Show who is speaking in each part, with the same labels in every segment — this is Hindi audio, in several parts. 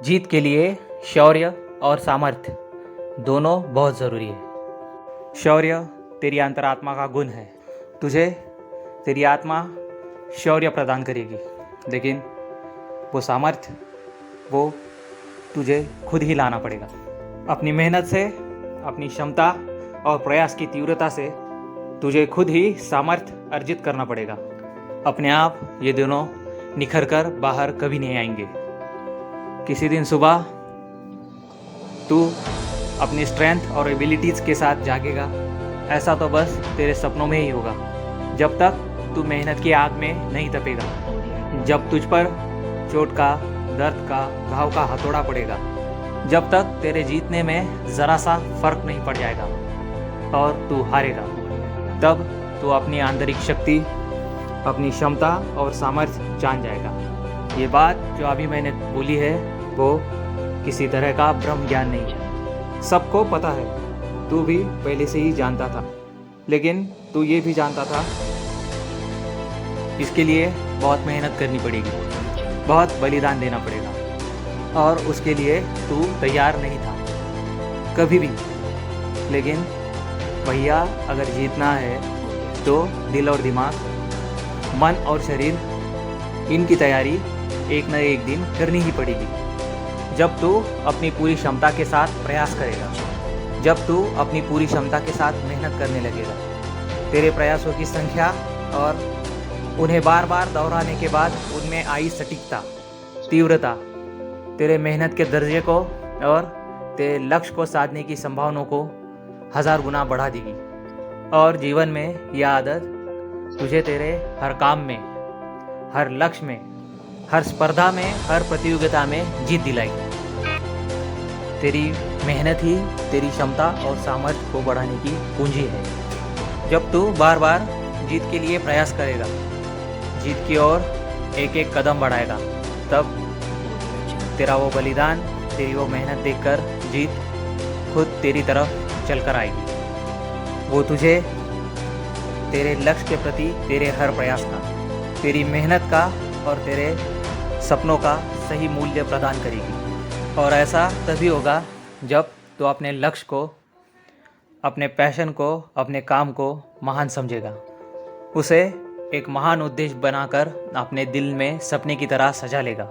Speaker 1: जीत के लिए शौर्य और सामर्थ्य दोनों बहुत ज़रूरी है। शौर्य तेरी अंतरात्मा का गुण है। तुझे तेरी आत्मा शौर्य प्रदान करेगी, लेकिन वो सामर्थ्य वो तुझे खुद ही लाना पड़ेगा। अपनी मेहनत से, अपनी क्षमता और प्रयास की तीव्रता से तुझे खुद ही सामर्थ्य अर्जित करना पड़ेगा। अपने आप ये दोनों निखर कर बाहर कभी नहीं आएंगे। किसी दिन सुबह तू अपनी स्ट्रेंथ और एबिलिटीज़ के साथ जागेगा, ऐसा तो बस तेरे सपनों में ही होगा, जब तक तू मेहनत की आग में नहीं तपेगा। जब तुझ पर चोट का, दर्द का, घाव का हथौड़ा पड़ेगा, जब तक तेरे जीतने में ज़रा सा फर्क नहीं पड़ जाएगा और तू हारेगा, तब तू अपनी आंतरिक शक्ति, अपनी क्षमता और सामर्थ्य जान जाएगा। ये बात जो अभी मैंने बोली है वो किसी तरह का ब्रह्म ज्ञान नहीं है। सबको पता है, तू भी पहले से ही जानता था, लेकिन तू ये भी जानता था इसके लिए बहुत मेहनत करनी पड़ेगी, बहुत बलिदान देना पड़ेगा, और उसके लिए तू तैयार नहीं था कभी भी। लेकिन भैया, अगर जीतना है तो दिल और दिमाग, मन और शरीर, इनकी तैयारी एक न एक दिन करनी ही पड़ेगी। जब तू अपनी पूरी क्षमता के साथ प्रयास करेगा, जब तू अपनी पूरी क्षमता के साथ मेहनत करने लगेगा, तेरे प्रयासों की संख्या और उन्हें बार बार दोहराने के बाद उनमें आई सटीकता, तीव्रता तेरे मेहनत के दर्जे को और तेरे लक्ष्य को साधने की संभावनाओं को 1000 गुना बढ़ा देगी। और जीवन में यह आदत तुझे तेरे हर काम में, हर लक्ष्य में, हर स्पर्धा में, हर प्रतियोगिता में जीत दिलाएगी। तेरी मेहनत ही तेरी क्षमता और सामर्थ्य को बढ़ाने की पूंजी है। जब तू बार बार जीत के लिए प्रयास करेगा, जीत की ओर एक एक कदम बढ़ाएगा, तब तेरा वो बलिदान, तेरी वो मेहनत देखकर जीत खुद तेरी तरफ चलकर आएगी। वो तुझे तेरे लक्ष्य के प्रति तेरे हर प्रयास का, तेरी मेहनत का और तेरे सपनों का सही मूल्य प्रदान करेगी। और ऐसा तभी होगा जब तू अपने लक्ष्य को, अपने पैशन को, अपने काम को महान समझेगा, उसे एक महान उद्देश्य बनाकर अपने दिल में सपने की तरह सजा लेगा।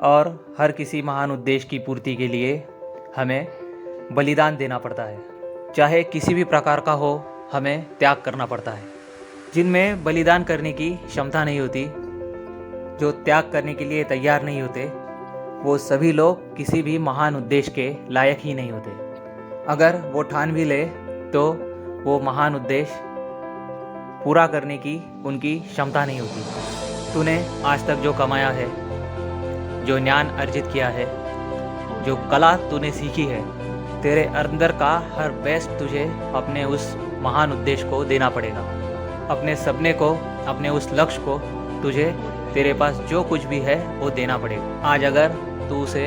Speaker 1: और हर किसी महान उद्देश्य की पूर्ति के लिए हमें बलिदान देना पड़ता है, चाहे किसी भी प्रकार का हो, हमें त्याग करना पड़ता है। जिनमें बलिदान करने की क्षमता नहीं होती, जो त्याग करने के लिए तैयार नहीं होते, वो सभी लोग किसी भी महान उद्देश्य के लायक ही नहीं होते। अगर वो ठान भी ले तो वो महान उद्देश्य पूरा करने की उनकी क्षमता नहीं होती। तूने आज तक जो कमाया है, जो ज्ञान अर्जित किया है, जो कला तूने सीखी है, तेरे अंदर का हर बेस्ट तुझे अपने उस महान उद्देश्य को देना पड़ेगा। अपने सपने को, अपने उस लक्ष्य को तुझे तेरे पास जो कुछ भी है वो देना पड़ेगा। आज अगर तू उसे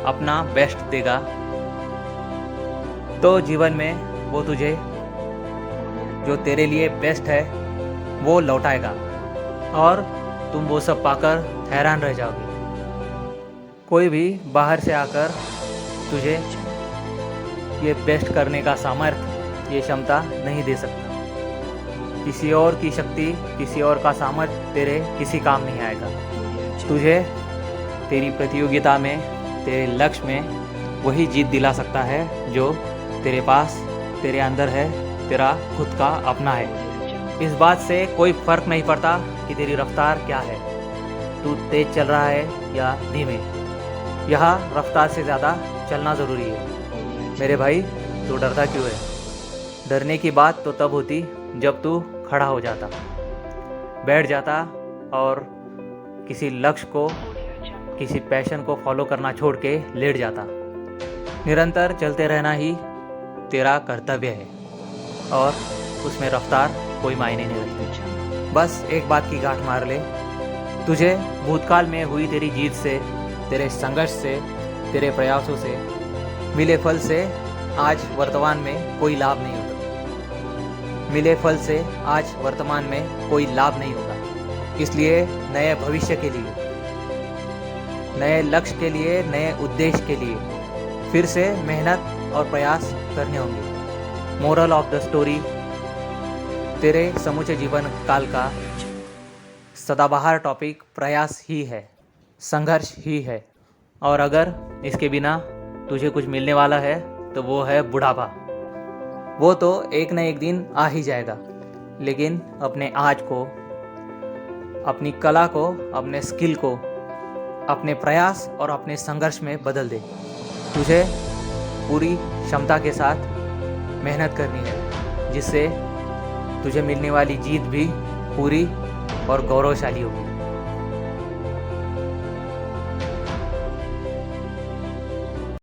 Speaker 1: अपना बेस्ट देगा तो जीवन में वो तुझे जो तेरे लिए बेस्ट है वो लौटाएगा और तुम वो सब पाकर हैरान रह जाओगे। कोई भी बाहर से आकर तुझे ये बेस्ट करने का सामर्थ्य, ये क्षमता नहीं दे सकता। किसी और की शक्ति, किसी और का सामर्थ्य तेरे किसी काम नहीं आएगा। तुझे तेरी प्रतियोगिता में, तेरे लक्ष्य में वही जीत दिला सकता है जो तेरे पास, तेरे अंदर है, तेरा खुद का अपना है। इस बात से कोई फर्क नहीं पड़ता कि तेरी रफ्तार क्या है, तू तेज चल रहा है या धीमे। यहाँ रफ्तार से ज़्यादा चलना ज़रूरी है। मेरे भाई, तू डरता क्यों है? डरने की बात तो तब होती जब तू खड़ा हो जाता, बैठ जाता और किसी लक्ष्य को, किसी पैशन को फॉलो करना छोड़ के लेट जाता। निरंतर चलते रहना ही तेरा कर्तव्य है और उसमें रफ्तार कोई मायने नहीं रखती। बस एक बात की गांठ मार ले, तुझे भूतकाल में हुई तेरी जीत से, तेरे संघर्ष से, तेरे प्रयासों से मिले फल से आज वर्तमान में कोई लाभ नहीं होता। मिले फल से आज वर्तमान में कोई लाभ नहीं होगा। इसलिए नए भविष्य के लिए, नए लक्ष्य के लिए, नए उद्देश्य के लिए फिर से मेहनत और प्रयास करने होंगे। मोरल ऑफ द स्टोरी, तेरे समूचे जीवन काल का सदाबहार टॉपिक प्रयास ही है, संघर्ष ही है। और अगर इसके बिना तुझे कुछ मिलने वाला है तो वो है बुढ़ापा। वो तो एक न एक दिन आ ही जाएगा, लेकिन अपने आज को, अपनी कला को, अपने स्किल को, अपने प्रयास और अपने संघर्ष में बदल दे। तुझे पूरी क्षमता के साथ मेहनत करनी है, जिससे तुझे मिलने वाली जीत भी पूरी और गौरवशाली होगी।